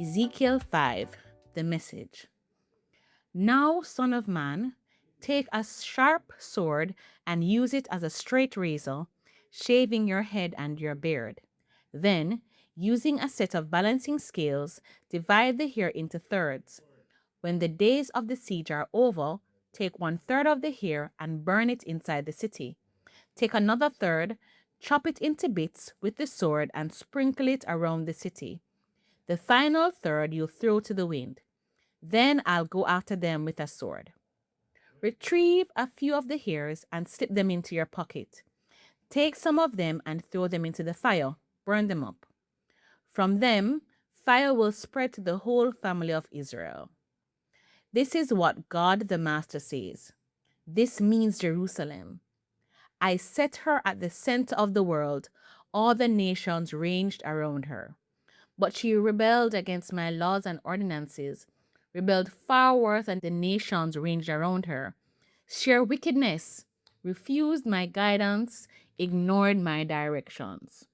Ezekiel 5, the message. Now, son of man, take a sharp sword and use it as a straight razor, shaving your head and your beard. Then, using a set of balancing scales, divide the hair into thirds. When the days of the siege are over, take 1/3 of the hair and burn it inside the city. Take another third, chop it into bits with the sword, and sprinkle it around the city. The final third you'll throw to the wind. Then I'll go after them with a sword. Retrieve a few of the hairs and slip them into your pocket. Take some of them and throw them into the fire. Burn them up. From them, fire will spread to the whole family of Israel. This is what God the Master says. This means Jerusalem. I set her at the center of the world. All the nations ranged around her. But she rebelled against my laws and ordinances, rebelled far worse than the nations ranged around her. Sheer wickedness, refused my guidance, ignored my directions.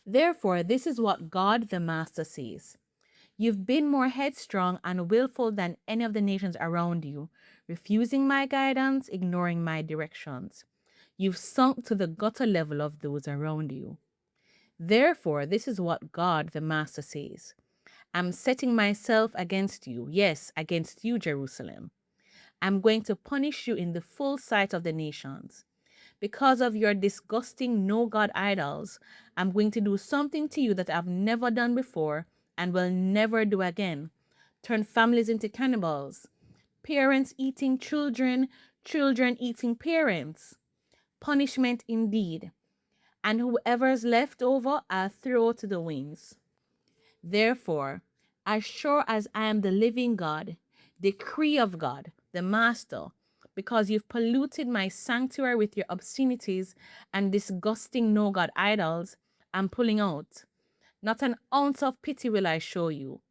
Therefore, this is what God the Master says. You've been more headstrong and willful than any of the nations around you, refusing my guidance, ignoring my directions. You've sunk to the gutter level of those around you. Therefore, this is what God the Master says. I'm setting myself against you, yes, against you, Jerusalem. I'm going to punish you in the full sight of the nations. Because of your disgusting no-God idols, I'm going to do something to you that I've never done before and will never do again. Turn families into cannibals. Parents eating children, children eating parents. Punishment indeed. And whoever's left over, I'll throw to the winds. Therefore, as sure as I am the living God, decree of God, the Master, because you've polluted my sanctuary with your obscenities and disgusting no God idols, I'm pulling out. Not an ounce of pity will I show you.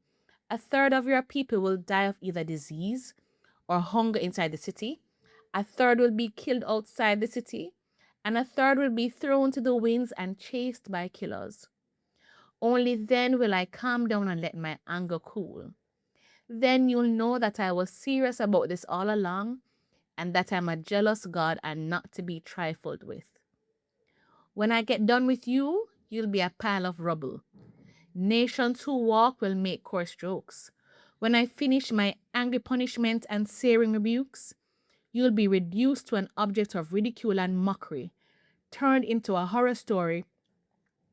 1/3 of your people will die of either disease or hunger inside the city. 1/3 will be killed outside the city, and 1/3 will be thrown to the winds and chased by killers. Only then will I calm down and let my anger cool. Then you'll know that I was serious about this all along, and that I'm a jealous God and not to be trifled with. When I get done with you, you'll be a pile of rubble. Nations who walk will make coarse jokes. When I finish my angry punishment and searing rebukes, you'll be reduced to an object of ridicule and mockery, turned into a horror story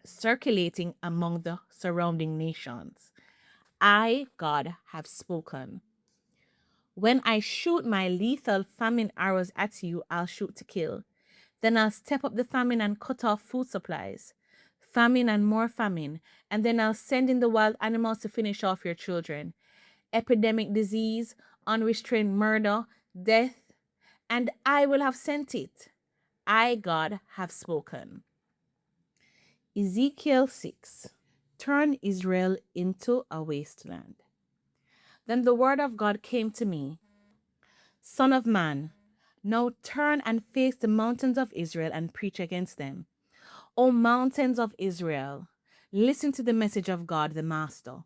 circulating among the surrounding nations. I, God, have spoken. When I shoot my lethal famine arrows at you, I'll shoot to kill. Then I'll step up the famine and cut off food supplies. Famine and more famine, and then I'll send in the wild animals to finish off your children. Epidemic disease, unrestrained murder, death, and I will have sent it. I, God, have spoken. Ezekiel 6. Turn Israel into a wasteland. Then the word of God came to me. Son of man, now turn and face the mountains of Israel and preach against them. O mountains of Israel, listen to the message of God the Master.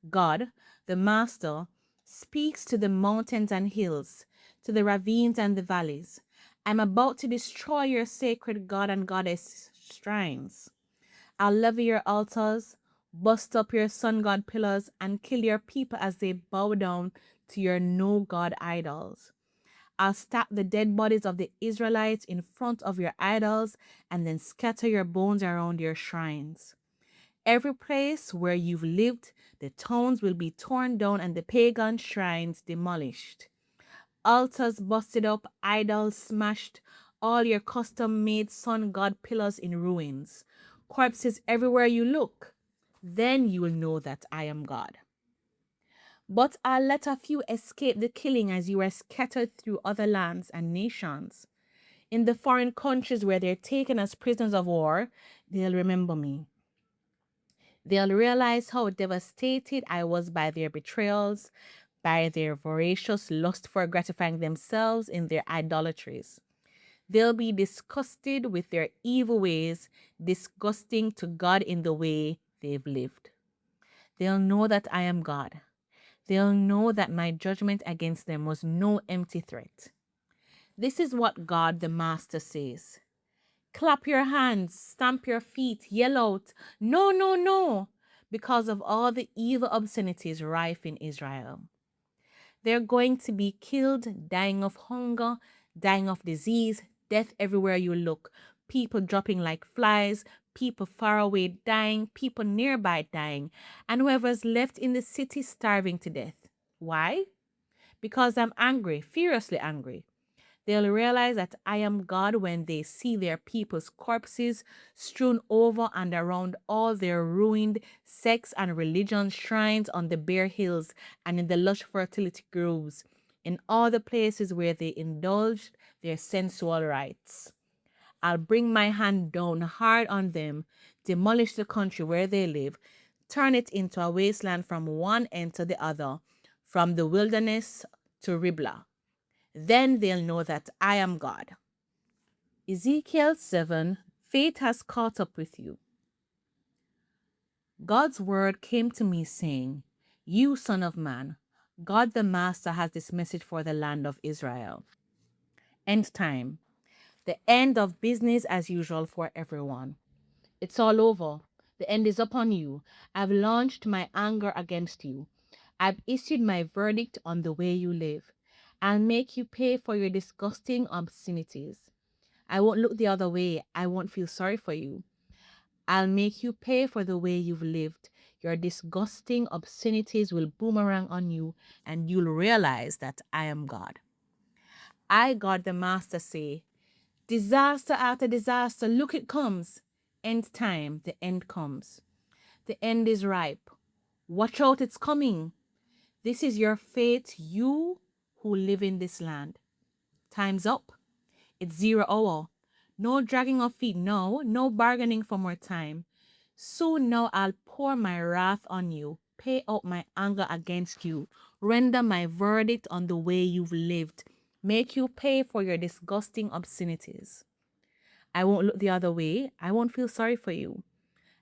God, the Master, speaks to the mountains and hills, to the ravines and the valleys. I'm about to destroy your sacred God and Goddess shrines. I'll level your altars, bust up your sun god pillars, and kill your people as they bow down to your no God idols. I'll stack the dead bodies of the Israelites in front of your idols and then scatter your bones around your shrines. Every place where you've lived, the towns will be torn down and the pagan shrines demolished. Altars busted up, idols smashed, all your custom-made sun god pillars in ruins. Corpses everywhere you look. Then you will know that I am God. But I'll let a few escape the killing as you are scattered through other lands and nations. In the foreign countries where they're taken as prisoners of war, they'll remember me. They'll realize how devastated I was by their betrayals, by their voracious lust for gratifying themselves in their idolatries. They'll be disgusted with their evil ways, disgusting to God in the way they've lived. They'll know that I am God. They'll know that my judgment against them was no empty threat. This is what God the Master says. Clap your hands, stamp your feet, yell out, no, no, no, because of all the evil obscenities rife in Israel. They're going to be killed, dying of hunger, dying of disease, death everywhere you look, people dropping like flies, people far away dying, people nearby dying, and whoever's left in the city starving to death. Why? Because I'm angry, furiously angry. They'll realize that I am God when they see their people's corpses strewn over and around all their ruined sex and religion shrines on the bare hills and in the lush fertility groves, in all the places where they indulged their sensual rites. I'll bring my hand down hard on them, demolish the country where they live, turn it into a wasteland from one end to the other, from the wilderness to Riblah. Then they'll know that I am God. Ezekiel 7, fate has caught up with you. God's word came to me saying, you son of man, God the Master has this message for the land of Israel. End time. The end of business as usual for everyone. It's all over. The end is upon you. I've launched my anger against you. I've issued my verdict on the way you live. I'll make you pay for your disgusting obscenities. I won't look the other way. I won't feel sorry for you. I'll make you pay for the way you've lived. Your disgusting obscenities will boomerang on you, and you'll realize that I am God. I, God the Master, say, disaster after disaster, look, it comes. End time, the end comes. The end is ripe. Watch out, it's coming. This is your fate, you who live in this land. Time's up. It's 0 hour. No dragging of feet, no bargaining for more time. Soon now I'll pour my wrath on you, pay out my anger against you, render my verdict on the way you've lived, make you pay for your disgusting obscenities. I won't look the other way. I won't feel sorry for you.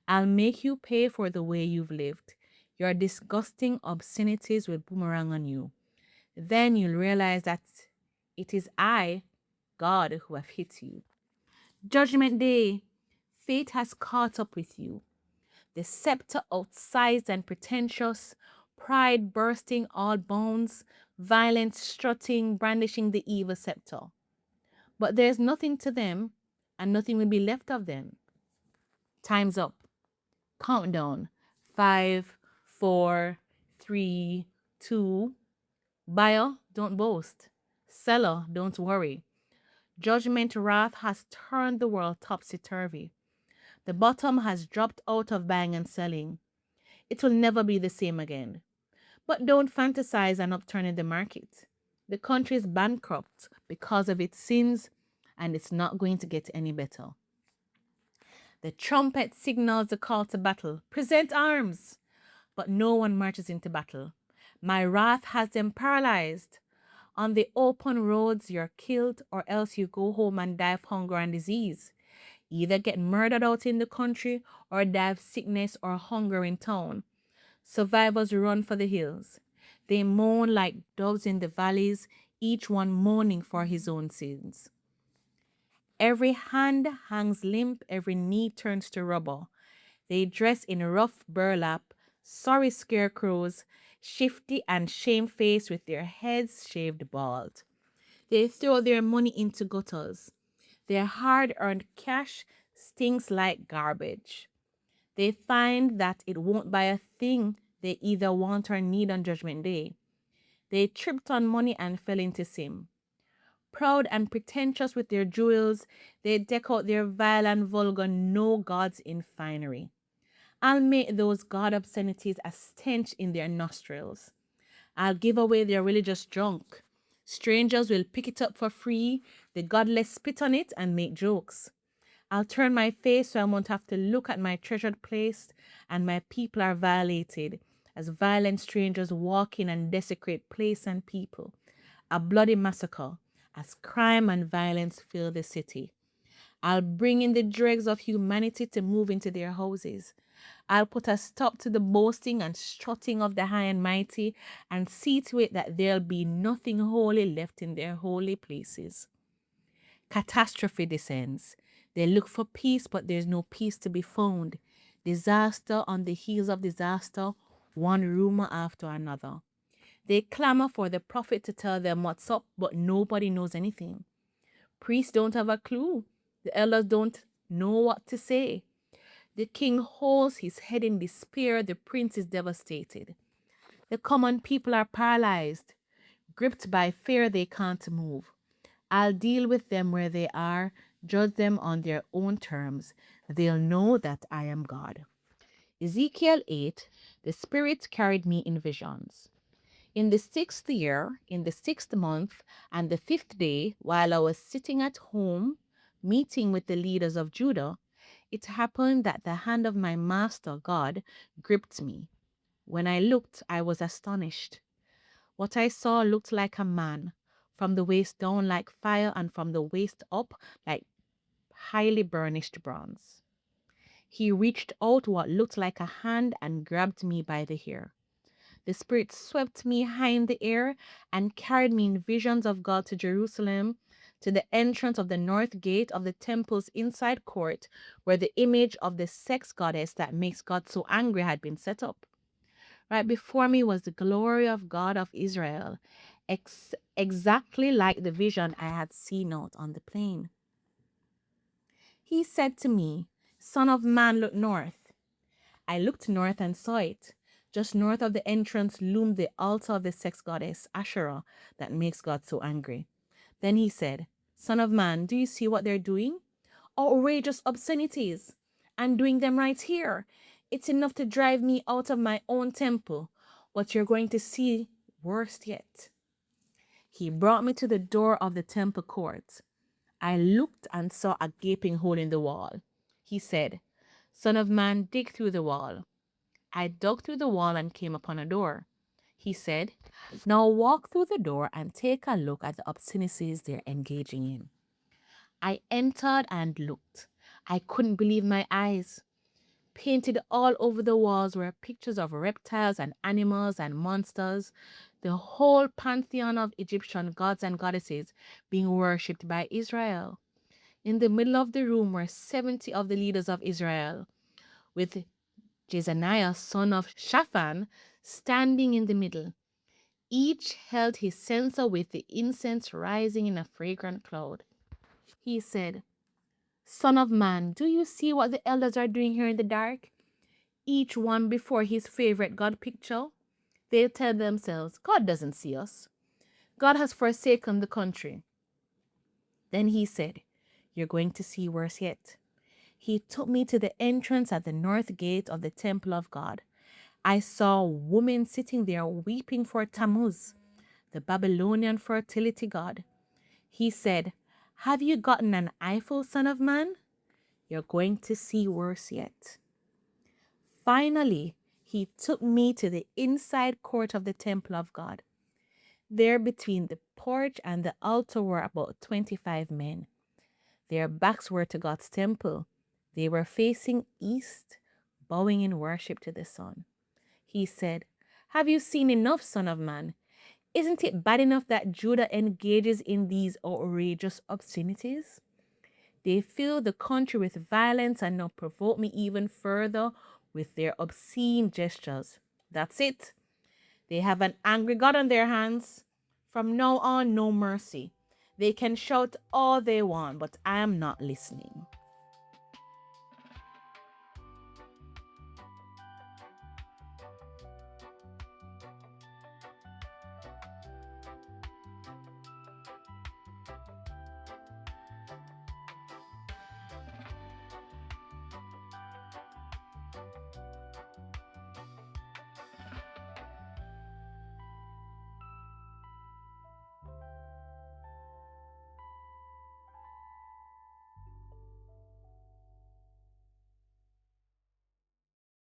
I'll make you pay for the way you've lived. Your disgusting obscenities will boomerang on you. Then you'll realize that it is I, God, who have hit you. Judgment Day. Fate has caught up with you. The scepter outsized and pretentious, pride bursting all bones, violence strutting, brandishing the evil scepter. But there's nothing to them, and nothing will be left of them. Time's up. Countdown. 5, 4, 3, 2. Buyer, don't boast. Seller, don't worry. Judgment wrath has turned the world topsy-turvy. The bottom has dropped out of buying and selling. It will never be the same again. But don't fantasize on upturning the market. The country is bankrupt because of its sins, and it's not going to get any better. The trumpet signals the call to battle. Present arms! But no one marches into battle. My wrath has them paralyzed. On the open roads, you're killed, or else you go home and die of hunger and disease. Either get murdered out in the country or die of sickness or hunger in town. Survivors run for the hills. They moan like doves in the valleys, each one mourning for his own sins. Every hand hangs limp, every knee turns to rubble. They dress in rough burlap, sorry scarecrows, shifty and shamefaced with their heads shaved bald. They throw their money into gutters. Their hard-earned cash stinks like garbage. They find that it won't buy a thing they either want or need on Judgment Day. They tripped on money and fell into sin. Proud and pretentious with their jewels, they deck out their vile and vulgar no gods in finery. I'll make those god obscenities a stench in their nostrils. I'll give away their religious junk. Strangers will pick it up for free, the godless spit on it and make jokes. I'll turn my face so I won't have to look at my treasured place, and my people are violated, as violent strangers walk in and desecrate place and people. A bloody massacre, as crime and violence fill the city. I'll bring in the dregs of humanity to move into their houses. I'll put a stop to the boasting and strutting of the high and mighty, and see to it that there'll be nothing holy left in their holy places. Catastrophe descends. They look for peace, but there's no peace to be found. Disaster on the heels of disaster, one rumor after another. They clamor for the prophet to tell them what's up, but nobody knows anything. Priests don't have a clue. The elders don't know what to say. The king holds his head in despair. The prince is devastated. The common people are paralyzed. Gripped by fear, they can't move. I'll deal with them where they are, judge them on their own terms. They'll know that I am God. Ezekiel 8, the Spirit carried me in visions. In the 6th year, in the 6th month, and the 5th day, while I was sitting at home, meeting with the leaders of Judah, it happened that the hand of my master, God, gripped me. When I looked, I was astonished. What I saw looked like a man, from the waist down like fire, and from the waist up like highly burnished bronze. He reached out what looked like a hand and grabbed me by the hair. The Spirit swept me high in the air and carried me in visions of God to Jerusalem, to the entrance of the north gate of the temple's inside court, where the image of the sex goddess that makes God so angry had been set up. Right before me was the glory of God of Israel, exactly like the vision I had seen out on the plain. He said to me, "Son of man, look north." I looked north and saw it. Just north of the entrance loomed the altar of the sex goddess Asherah that makes God so angry. Then he said, "Son of man, do you see what they're doing? Outrageous obscenities, and doing them right here. It's enough to drive me out of my own temple, but you're going to see worse yet." He brought me to the door of the temple court. I looked and saw a gaping hole in the wall. He said, "Son of man, dig through the wall." I dug through the wall and came upon a door. He said, "Now walk through the door and take a look at the obscenities they're engaging in." I entered and looked. I couldn't believe my eyes. Painted all over the walls were pictures of reptiles and animals and monsters, the whole pantheon of Egyptian gods and goddesses being worshipped by Israel. In the middle of the room were 70 of the leaders of Israel, with Jezaniah, son of Shaphan, standing in the middle. Each held his censer with the incense rising in a fragrant cloud. He said, "Son of man, do you see what the elders are doing here in the dark? Each one before his favorite God picture. They tell themselves, God doesn't see us. God has forsaken the country." Then he said, "You're going to see worse yet." He took me to the entrance at the north gate of the temple of God. I saw women sitting there weeping for Tammuz, the Babylonian fertility god. He said, "Have you gotten an eyeful, son of man? You're going to see worse yet." Finally, he took me to the inside court of the temple of God. There between the porch and the altar were about 25 men. Their backs were to God's temple. They were facing east, bowing in worship to the sun. He said, "Have you seen enough, son of man? Isn't it bad enough that Judah engages in these outrageous obscenities? They fill the country with violence and now provoke me even further with their obscene gestures. That's it. They have an angry God on their hands. From now on, no mercy. They can shout all they want, but I am not listening."